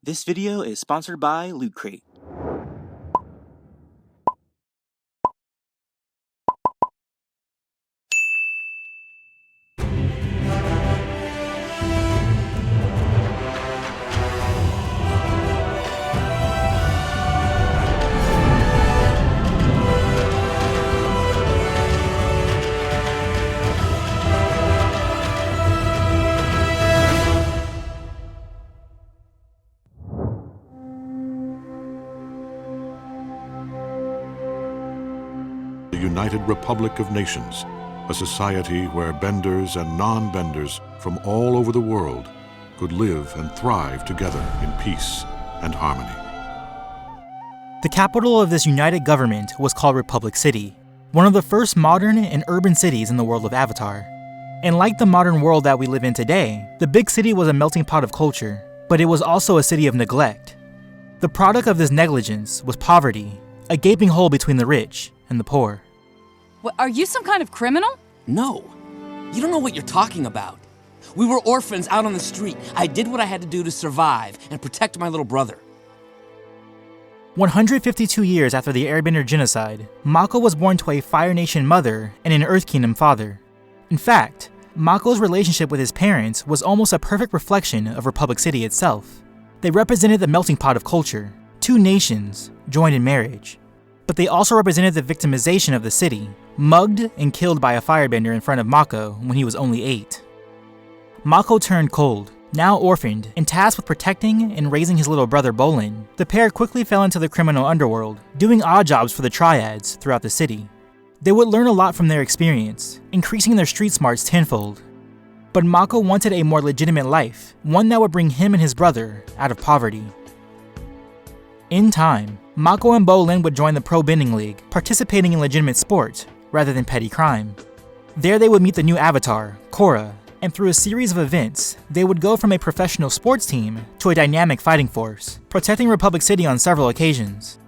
This video is sponsored by Loot Crate. The United Republic of Nations, a society where benders and non-benders from all over the world could live and thrive together in peace and harmony. The capital of this united government was called Republic City, one of the first modern and urban cities in the world of Avatar. And like the modern world that we live in today, the big city was a melting pot of culture, but it was also a city of neglect. The product of this negligence was poverty, a gaping hole between the rich and the poor. What, are you some kind of criminal? No. You don't know what you're talking about. We were orphans out on the street. I did what I had to do to survive and protect my little brother. 152 years after the Airbender genocide, Mako was born to a Fire Nation mother and an Earth Kingdom father. In fact, Mako's relationship with his parents was almost a perfect reflection of Republic City itself. They represented the melting pot of culture, two nations joined in marriage. But they also represented the victimization of the city, mugged and killed by a firebender in front of Mako when he was only 8. Mako turned cold, now orphaned and tasked with protecting and raising his little brother Bolin. The pair quickly fell into the criminal underworld, doing odd jobs for the triads throughout the city. They would learn a lot from their experience, increasing their street smarts tenfold. But Mako wanted a more legitimate life, one that would bring him and his brother out of poverty. In time, Mako and Bolin would join the Pro Bending League, participating in legitimate sport rather than petty crime. There they would meet the new avatar, Korra, and through a series of events, they would go from a professional sports team to a dynamic fighting force, protecting Republic City on several occasions.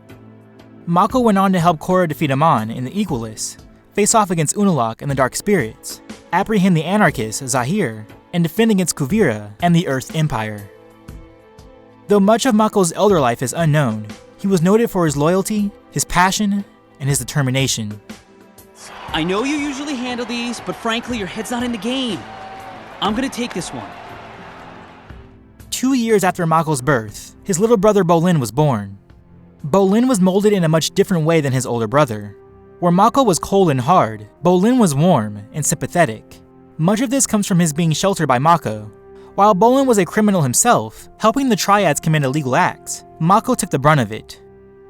Mako went on to help Korra defeat Amon in the Equalists, face off against Unalaq and the Dark Spirits, apprehend the anarchist Zahir, and defend against Kuvira and the Earth Empire. Though much of Mako's elder life is unknown, he was noted for his loyalty, his passion, and his determination. I know you usually handle these, but frankly, your head's not in the game. I'm gonna take this one. 2 years after Mako's birth, his little brother Bolin was born. Bolin was molded in a much different way than his older brother. Where Mako was cold and hard, Bolin was warm and sympathetic. Much of this comes from his being sheltered by Mako. While Bolin was a criminal himself, helping the triads commit illegal acts, Mako took the brunt of it.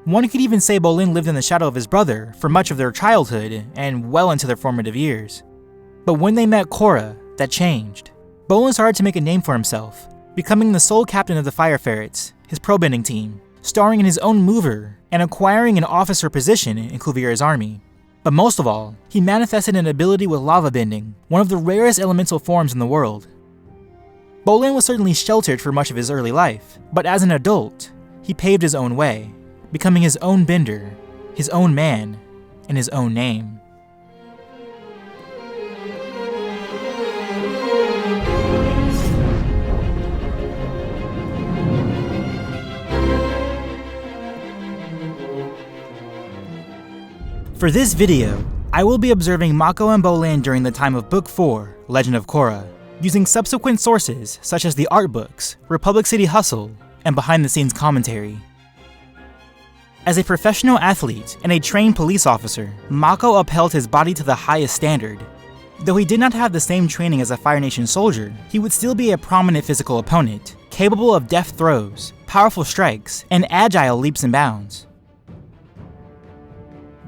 One could even say Bolin lived in the shadow of his brother for much of their childhood and well into their formative years. But when they met Korra, that changed. Bolin started to make a name for himself, becoming the sole captain of the Fire Ferrets, his pro-bending team, starring in his own mover, and acquiring an officer position in Kuvira's army. But most of all, he manifested an ability with lava bending, one of the rarest elemental forms in the world. Bolin was certainly sheltered for much of his early life, but as an adult, he paved his own way, becoming his own bender, his own man, and his own name. For this video, I will be observing Mako and Bolin during the time of Book 4, Legend of Korra, using subsequent sources such as the art books, Republic City Hustle, and behind-the-scenes commentary. As a professional athlete and a trained police officer, Mako upheld his body to the highest standard. Though he did not have the same training as a Fire Nation soldier, he would still be a prominent physical opponent, capable of deft throws, powerful strikes, and agile leaps and bounds.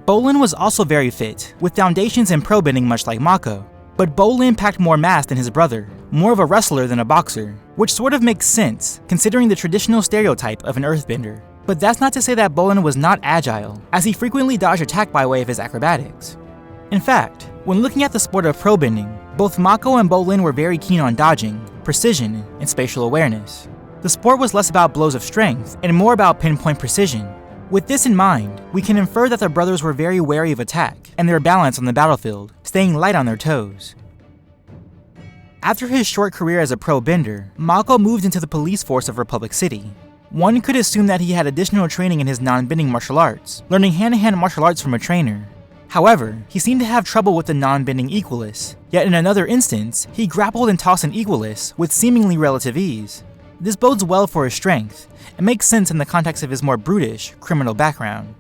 Bolin was also very fit, with foundations in pro bending much like Mako. But Bolin packed more mass than his brother, more of a wrestler than a boxer, which sort of makes sense considering the traditional stereotype of an earthbender. But that's not to say that Bolin was not agile, as he frequently dodged attack by way of his acrobatics. In fact, when looking at the sport of pro bending, both Mako and Bolin were very keen on dodging, precision, and spatial awareness. The sport was less about blows of strength and more about pinpoint precision. With this in mind, we can infer that the brothers were very wary of attack and their balance on the battlefield, staying light on their toes. After his short career as a pro bender, Mako moved into the police force of Republic City. One could assume that he had additional training in his non-bending martial arts, learning hand-to-hand martial arts from a trainer. However, he seemed to have trouble with the non-bending equalist, yet in another instance, he grappled and tossed an equalist with seemingly relative ease. This bodes well for his strength, and makes sense in the context of his more brutish, criminal background.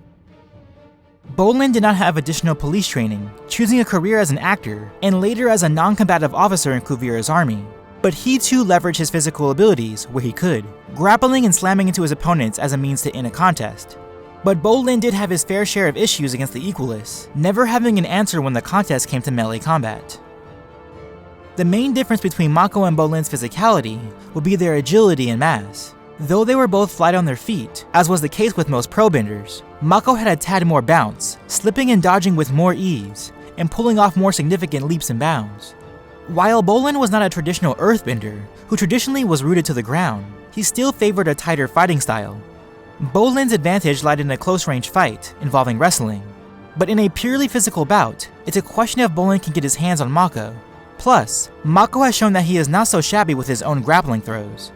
Bolin did not have additional police training, choosing a career as an actor, and later as a non-combative officer in Kuvira's army. But he too leveraged his physical abilities where he could, grappling and slamming into his opponents as a means to end a contest. But Bolin did have his fair share of issues against the equalists, never having an answer when the contest came to melee combat. The main difference between Mako and Bolin's physicality would be their agility and mass. Though they were both light on their feet, as was the case with most pro-benders, Mako had a tad more bounce, slipping and dodging with more ease, and pulling off more significant leaps and bounds. While Bolin was not a traditional earthbender, who traditionally was rooted to the ground, he still favored a tighter fighting style. Bolin's advantage lied in a close-range fight involving wrestling, but in a purely physical bout, it's a question if Bolin can get his hands on Mako. Plus, Mako has shown that he is not so shabby with his own grappling throws.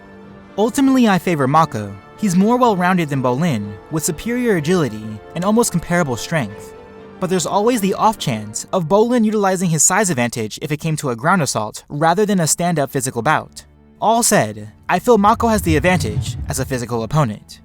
Ultimately, I favor Mako. He's more well-rounded than Bolin, with superior agility and almost comparable strength. But there's always the off chance of Bolin utilizing his size advantage if it came to a ground assault rather than a stand-up physical bout. All said, I feel Mako has the advantage as a physical opponent.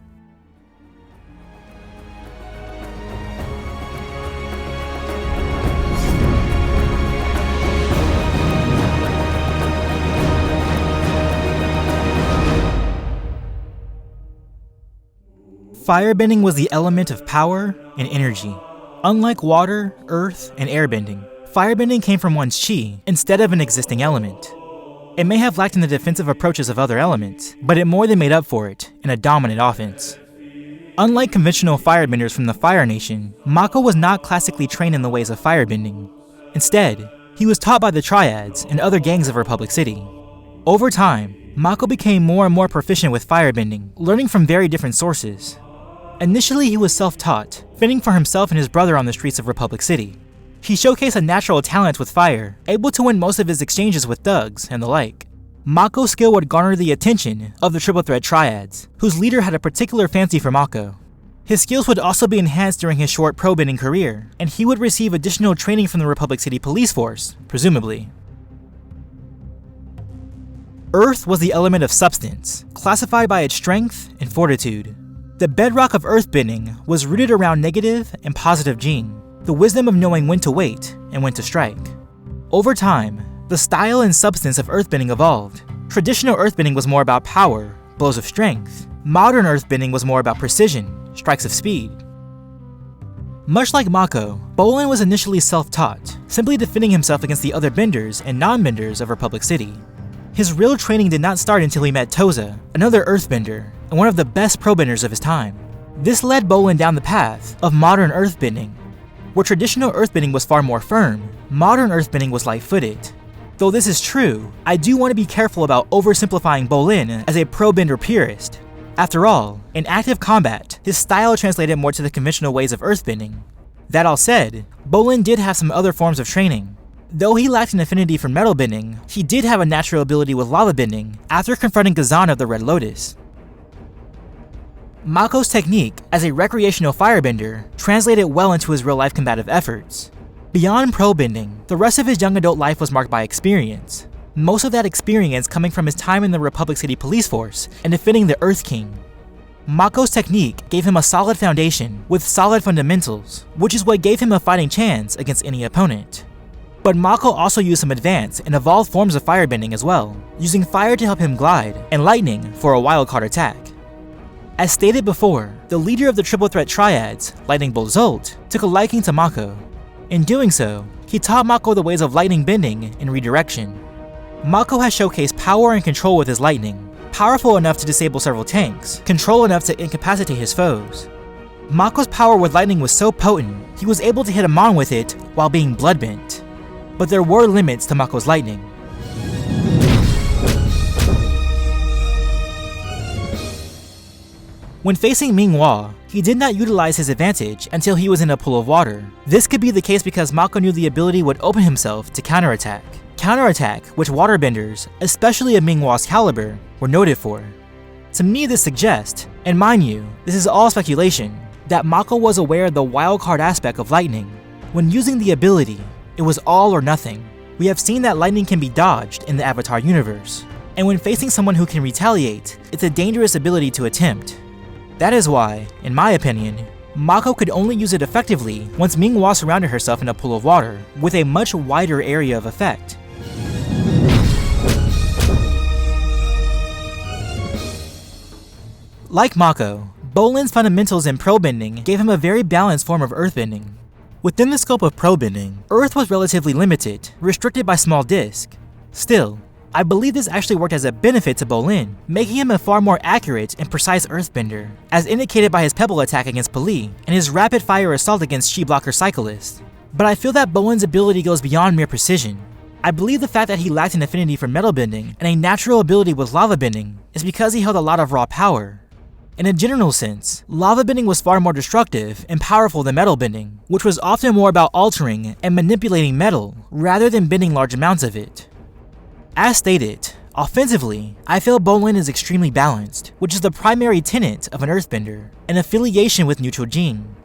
Firebending was the element of power and energy. Unlike water, earth, and airbending, firebending came from one's chi instead of an existing element. It may have lacked in the defensive approaches of other elements, but it more than made up for it in a dominant offense. Unlike conventional firebenders from the Fire Nation, Mako was not classically trained in the ways of firebending. Instead, he was taught by the Triads and other gangs of Republic City. Over time, Mako became more and more proficient with firebending, learning from very different sources. Initially, he was self-taught, fending for himself and his brother on the streets of Republic City. He showcased a natural talent with fire, able to win most of his exchanges with thugs and the like. Mako's skill would garner the attention of the Triple Threat Triads, whose leader had a particular fancy for Mako. His skills would also be enhanced during his short pro-bending career, and he would receive additional training from the Republic City Police Force, presumably. Earth was the element of substance, classified by its strength and fortitude. The bedrock of earthbending was rooted around negative and positive Jing, the wisdom of knowing when to wait and when to strike. Over time, the style and substance of earthbending evolved. Traditional earthbending was more about power, blows of strength. Modern earthbending was more about precision, strikes of speed. Much like Mako, Bolin was initially self-taught, simply defending himself against the other benders and non-benders of Republic City. His real training did not start until he met Toza, another earthbender, and one of the best pro-benders of his time. This led Bolin down the path of modern earthbending. Where traditional earthbending was far more firm, modern earthbending was light-footed. Though this is true, I do want to be careful about oversimplifying Bolin as a pro-bender purist. After all, in active combat, his style translated more to the conventional ways of earthbending. That all said, Bolin did have some other forms of training. Though he lacked an affinity for metal bending, he did have a natural ability with lava bending after confronting Gazan of the Red Lotus. Mako's technique as a recreational firebender translated well into his real-life combative efforts. Beyond pro-bending, the rest of his young adult life was marked by experience. Most of that experience coming from his time in the Republic City Police Force and defending the Earth King. Mako's technique gave him a solid foundation with solid fundamentals, which is what gave him a fighting chance against any opponent. But Mako also used some advanced and evolved forms of firebending as well, using fire to help him glide and lightning for a wildcard attack. As stated before, the leader of the Triple Threat Triads, Lightning Bolt Zolt, took a liking to Mako. In doing so, he taught Mako the ways of lightning bending and redirection. Mako has showcased power and control with his lightning, powerful enough to disable several tanks, control enough to incapacitate his foes. Mako's power with lightning was so potent, he was able to hit a mon with it while being bloodbent. But there were limits to Mako's lightning. When facing Minghua, he did not utilize his advantage until he was in a pool of water. This could be the case because Mako knew the ability would open himself to counterattack. Counterattack, which waterbenders, especially of Minghua's caliber, were noted for. To me, this suggests, and mind you, this is all speculation, that Mako was aware of the wildcard aspect of lightning. When using the ability, it was all or nothing. We have seen that lightning can be dodged in the Avatar universe, and when facing someone who can retaliate, it's a dangerous ability to attempt. That is why, in my opinion, Mako could only use it effectively once Minghua surrounded herself in a pool of water, with a much wider area of effect. Like Mako, Bolin's fundamentals in pro-bending gave him a very balanced form of earthbending. Within the scope of pro-bending, Earth was relatively limited, restricted by small disc. Still, I believe this actually worked as a benefit to Bolin, making him a far more accurate and precise earthbender, as indicated by his pebble attack against Pali and his rapid-fire assault against Chi-Blocker Cyclist. But I feel that Bolin's ability goes beyond mere precision. I believe the fact that he lacked an affinity for metal bending and a natural ability with lava bending is because he held a lot of raw power. In a general sense, lava bending was far more destructive and powerful than metal bending, which was often more about altering and manipulating metal rather than bending large amounts of it. As stated, offensively, I feel Bolin is extremely balanced, which is the primary tenet of an earthbender, an affiliation with neutral gene.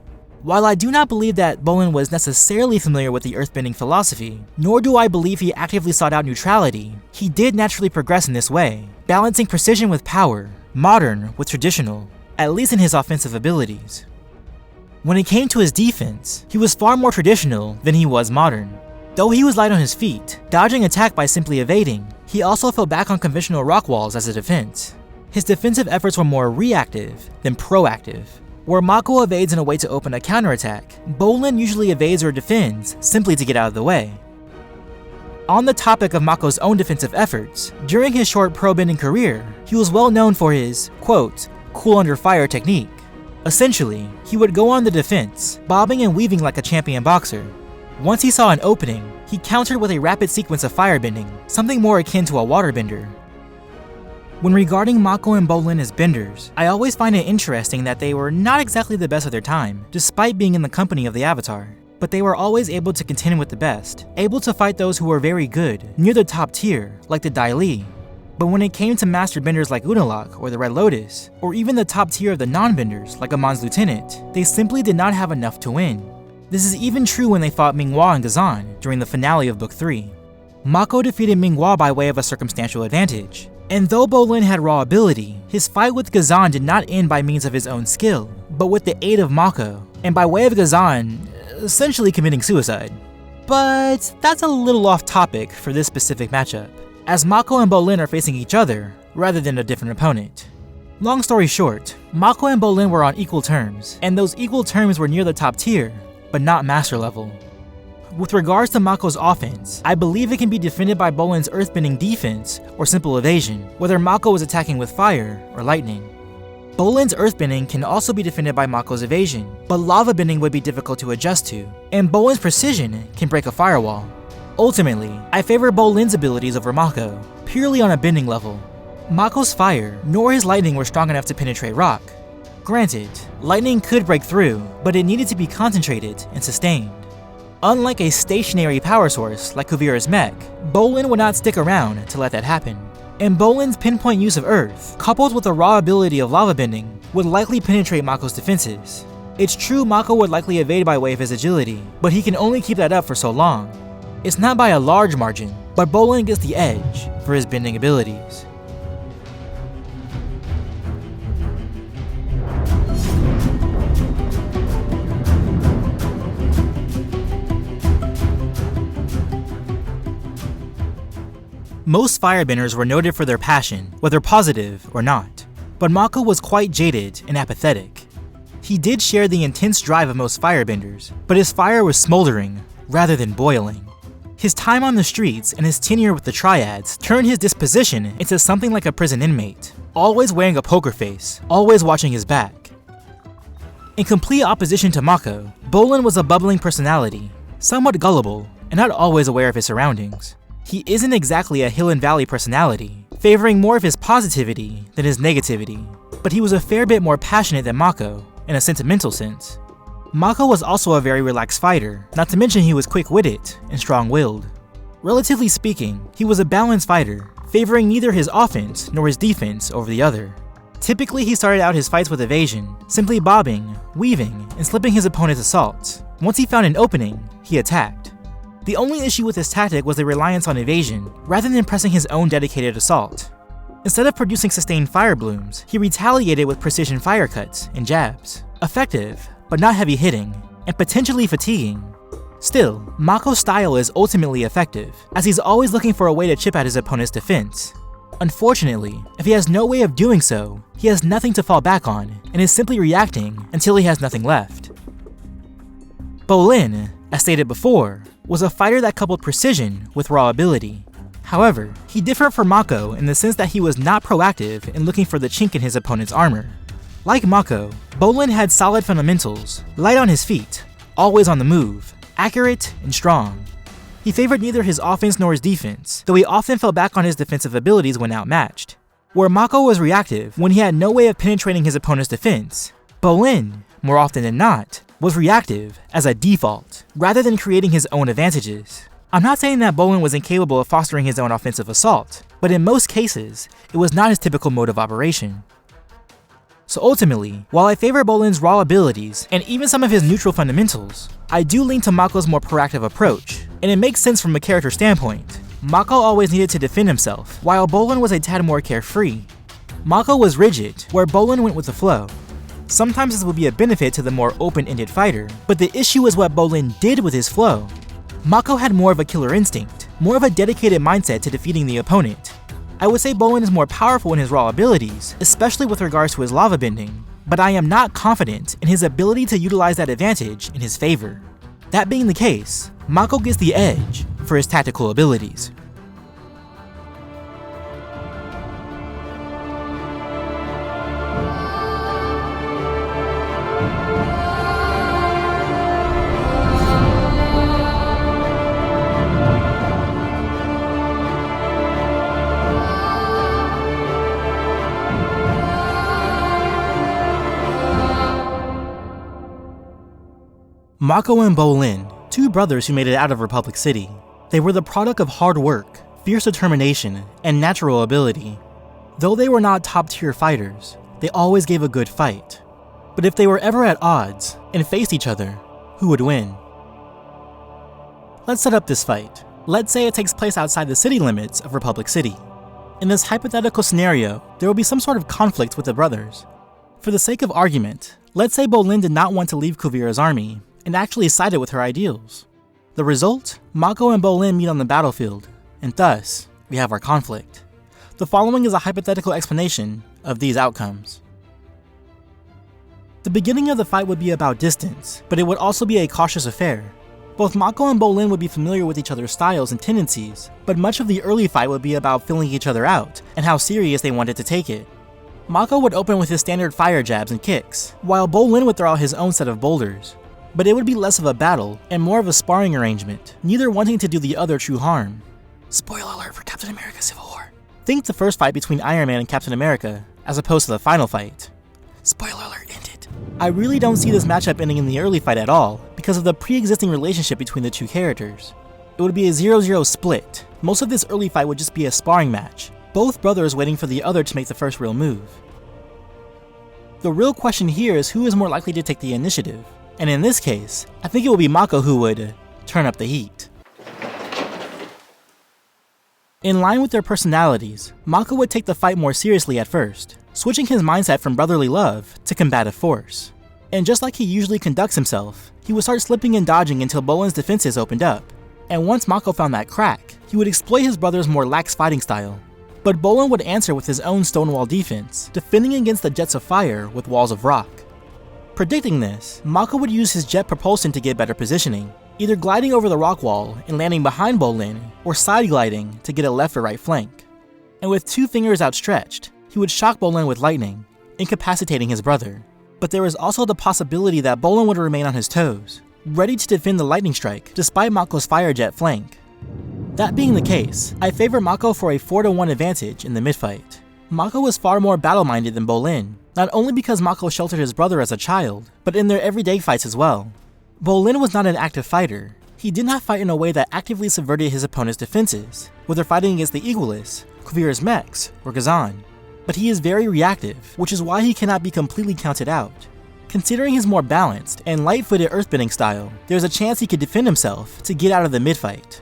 While I do not believe that Bolin was necessarily familiar with the earthbending philosophy, nor do I believe he actively sought out neutrality, he did naturally progress in this way, balancing precision with power, modern with traditional, at least in his offensive abilities. When it came to his defense, he was far more traditional than he was modern. Though he was light on his feet, dodging attack by simply evading, he also fell back on conventional rock walls as a defense. His defensive efforts were more reactive than proactive. Where Mako evades in a way to open a counterattack, Bolin usually evades or defends simply to get out of the way. On the topic of Mako's own defensive efforts, during his short pro-bending career, he was well known for his, quote, cool under fire technique. Essentially, he would go on the defense, bobbing and weaving like a champion boxer. Once he saw an opening, he countered with a rapid sequence of firebending, something more akin to a waterbender. When regarding Mako and Bolin as benders, I always find it interesting that they were not exactly the best of their time, despite being in the company of the Avatar. But they were always able to contend with the best, able to fight those who were very good, near the top tier, like the Dai Li. But when it came to master benders like Unalaq or the Red Lotus, or even the top tier of the non-benders like Amon's Lieutenant, they simply did not have enough to win. This is even true when they fought Minghua and Gazan during the finale of Book 3. Mako defeated Minghua by way of a circumstantial advantage, and though Bolin had raw ability, his fight with Gazan did not end by means of his own skill, but with the aid of Mako, and by way of Gazan, essentially committing suicide. But that's a little off topic for this specific matchup, as Mako and Bolin are facing each other rather than a different opponent. Long story short, Mako and Bolin were on equal terms, and those equal terms were near the top tier, but not master level. With regards to Mako's offense, I believe it can be defended by Bolin's earthbending defense or simple evasion, whether Mako was attacking with fire or lightning. Bolin's earthbending can also be defended by Mako's evasion, but lava bending would be difficult to adjust to, and Bolin's precision can break a firewall. Ultimately, I favor Bolin's abilities over Mako, purely on a bending level. Mako's fire nor his lightning were strong enough to penetrate rock. Granted, lightning could break through, but it needed to be concentrated and sustained. Unlike a stationary power source like Kuvira's mech, Bolin would not stick around to let that happen. And Bolin's pinpoint use of earth, coupled with the raw ability of lava bending, would likely penetrate Mako's defenses. It's true Mako would likely evade by way of his agility, but he can only keep that up for so long. It's not by a large margin, but Bolin gets the edge for his bending abilities. Most firebenders were noted for their passion, whether positive or not, but Mako was quite jaded and apathetic. He did share the intense drive of most firebenders, but his fire was smoldering rather than boiling. His time on the streets and his tenure with the Triads turned his disposition into something like a prison inmate, always wearing a poker face, always watching his back. In complete opposition to Mako, Bolin was a bubbling personality, somewhat gullible, and not always aware of his surroundings. He isn't exactly a hill and valley personality, favoring more of his positivity than his negativity, but he was a fair bit more passionate than Mako, in a sentimental sense. Mako was also a very relaxed fighter, not to mention he was quick-witted and strong-willed. Relatively speaking, he was a balanced fighter, favoring neither his offense nor his defense over the other. Typically, he started out his fights with evasion, simply bobbing, weaving, and slipping his opponent's assaults. Once he found an opening, he attacked. The only issue with this tactic was the reliance on evasion, rather than pressing his own dedicated assault. Instead of producing sustained fire blooms, he retaliated with precision fire cuts and jabs. Effective, but not heavy hitting, and potentially fatiguing. Still, Mako's style is ultimately effective, as he's always looking for a way to chip at his opponent's defense. Unfortunately, if he has no way of doing so, he has nothing to fall back on, and is simply reacting until he has nothing left. Bolin, as stated before, was a fighter that coupled precision with raw ability. However, he differed from Mako in the sense that he was not proactive in looking for the chink in his opponent's armor. Like Mako, Bolin had solid fundamentals, light on his feet, always on the move, accurate and strong. He favored neither his offense nor his defense, though he often fell back on his defensive abilities when outmatched. Where Mako was reactive when he had no way of penetrating his opponent's defense, Bolin, more often than not, was reactive as a default, rather than creating his own advantages. I'm not saying that Bolin was incapable of fostering his own offensive assault, but in most cases, it was not his typical mode of operation. So ultimately, while I favor Bolin's raw abilities and even some of his neutral fundamentals, I do lean to Mako's more proactive approach, and it makes sense from a character standpoint. Mako always needed to defend himself, while Bolin was a tad more carefree. Mako was rigid, where Bolin went with the flow. Sometimes this would be a benefit to the more open-ended fighter, but the issue is what Bolin did with his flow. Mako had more of a killer instinct, more of a dedicated mindset to defeating the opponent. I would say Bolin is more powerful in his raw abilities, especially with regards to his lava bending, but I am not confident in his ability to utilize that advantage in his favor. That being the case, Mako gets the edge for his tactical abilities. Mako and Bolin, two brothers who made it out of Republic City. They were the product of hard work, fierce determination, and natural ability. Though they were not top-tier fighters, they always gave a good fight. But if they were ever at odds and faced each other, who would win? Let's set up this fight. Let's say it takes place outside the city limits of Republic City. In this hypothetical scenario, there will be some sort of conflict with the brothers. For the sake of argument, let's say Bolin did not want to leave Kuvira's army, and actually sided with her ideals. The result? Mako and Bolin meet on the battlefield, and thus, we have our conflict. The following is a hypothetical explanation of these outcomes. The beginning of the fight would be about distance, but it would also be a cautious affair. Both Mako and Bolin would be familiar with each other's styles and tendencies, but much of the early fight would be about filling each other out, and how serious they wanted to take it. Mako would open with his standard fire jabs and kicks, while Bolin would throw out his own set of boulders. But it would be less of a battle, and more of a sparring arrangement, neither wanting to do the other true harm. Spoiler alert for Captain America Civil War. Think the first fight between Iron Man and Captain America, as opposed to the final fight. Spoiler alert ended. I really don't see this matchup ending in the early fight at all, because of the pre-existing relationship between the two characters. It would be a 0-0 split. Most of this early fight would just be a sparring match, both brothers waiting for the other to make the first real move. The real question here is who is more likely to take the initiative. And in this case, I think it will be Mako who would turn up the heat. In line with their personalities, Mako would take the fight more seriously at first, switching his mindset from brotherly love to combative force. And just like he usually conducts himself, he would start slipping and dodging until Bolin's defenses opened up. And once Mako found that crack, he would exploit his brother's more lax fighting style. But Bolin would answer with his own stonewall defense, defending against the jets of fire with walls of rock. Predicting this, Mako would use his jet propulsion to get better positioning, either gliding over the rock wall and landing behind Bolin, or side gliding to get a left or right flank. And with two fingers outstretched, he would shock Bolin with lightning, incapacitating his brother. But there is also the possibility that Bolin would remain on his toes, ready to defend the lightning strike despite Mako's fire jet flank. That being the case, I favor Mako for a 4-1 advantage in the mid-fight. Mako was far more battle-minded than Bolin, not only because Mako sheltered his brother as a child, but in their everyday fights as well. Bolin was not an active fighter. He did not fight in a way that actively subverted his opponent's defenses, whether fighting against the Equalists, Kuvira's mechs, or Gazan. but he is very reactive, which is why he cannot be completely counted out. Considering his more balanced and light-footed earthbending style, there's a chance he could defend himself to get out of the mid-fight.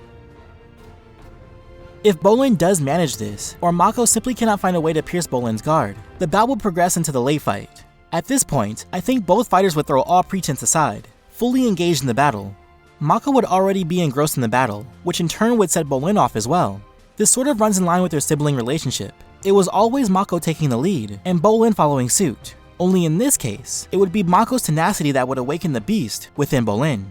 If Bolin does manage this, or Mako simply cannot find a way to pierce Bolin's guard, the bout will progress into the late fight. At this point, I think both fighters would throw all pretense aside, fully engaged in the battle. Mako would already be engrossed in the battle, which in turn would set Bolin off as well. This sort of runs in line with their sibling relationship. It was always Mako taking the lead, and Bolin following suit. Only in this case, it would be Mako's tenacity that would awaken the beast within Bolin.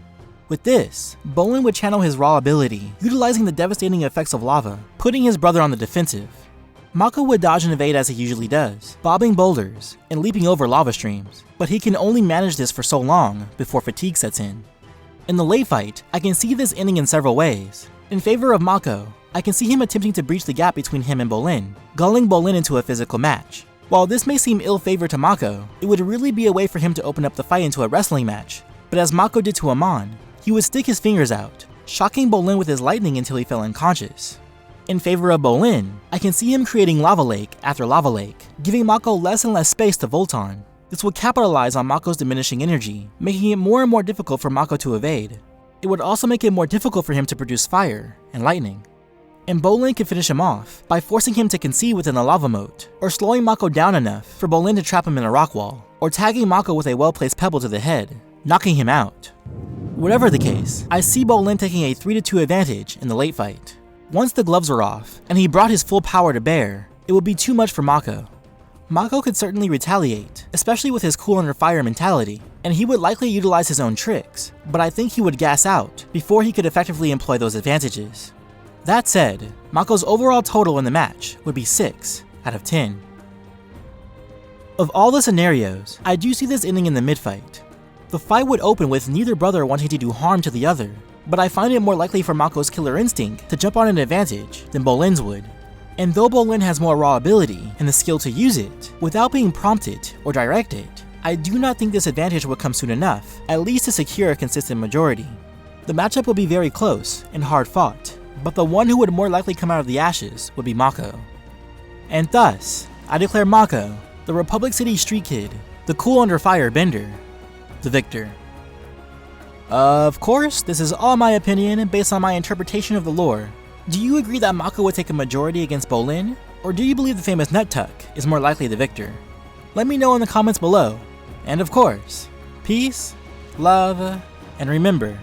With this, Bolin would channel his raw ability, utilizing the devastating effects of lava, putting his brother on the defensive. Mako would dodge and evade as he usually does, bobbing boulders and leaping over lava streams, but he can only manage this for so long before fatigue sets in. In the late fight, I can see this ending in several ways. In favor of Mako, I can see him attempting to breach the gap between him and Bolin, gulling Bolin into a physical match. While this may seem ill-favored to Mako, it would really be a way for him to open up the fight into a wrestling match, but as Mako did to Amon, he would stick his fingers out, shocking Bolin with his lightning until he fell unconscious. In favor of Bolin, I can see him creating lava lake after lava lake, giving Mako less and less space to volt on. This would capitalize on Mako's diminishing energy, making it more and more difficult for Mako to evade. It would also make it more difficult for him to produce fire and lightning. And Bolin could finish him off by forcing him to concede within the lava moat, or slowing Mako down enough for Bolin to trap him in a rock wall, or tagging Mako with a well-placed pebble to the head, knocking him out. Whatever the case, I see Bolin taking a 3-2 advantage in the late fight. Once the gloves were off, and he brought his full power to bear, it would be too much for Mako. Mako could certainly retaliate, especially with his cool under fire mentality, and he would likely utilize his own tricks, but I think he would gas out before he could effectively employ those advantages. That said, Mako's overall total in the match would be 6 out of 10. Of all the scenarios, I do see this ending in the mid-fight. The fight would open with neither brother wanting to do harm to the other, but I find it more likely for Mako's killer instinct to jump on an advantage than Bolin's would. And though Bolin has more raw ability and the skill to use it, without being prompted or directed, I do not think this advantage would come soon enough, at least to secure a consistent majority. The matchup would be very close and hard fought, but the one who would more likely come out of the ashes would be Mako. And thus, I declare Mako, the Republic City street kid, the cool under fire bender, the victor. Of course, this is all my opinion based on my interpretation of the lore. Do you agree that Mako would take a majority against Bolin? Or do you believe the famous Nut Tuck is more likely the victor? Let me know in the comments below. And of course, peace, love, and remember,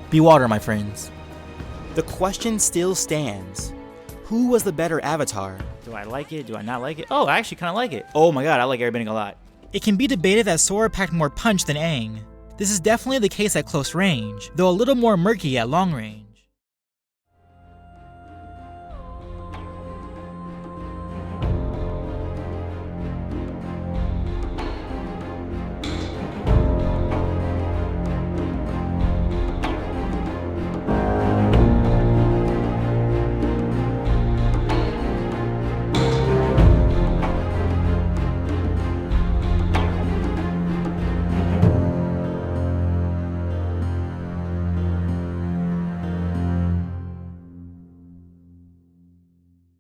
be water, my friends. The question still stands. Who was the better avatar? Do I like it? Do I not like it? Oh, I actually kind of like it. Oh my god, I like Airbending a lot. It can be debated that Sora packed more punch than Aang. This is definitely the case at close range, though a little more murky at long range.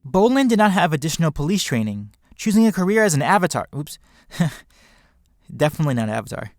Bolin did not have additional police training, choosing a career as an avatar. Oops. Definitely not Avatar.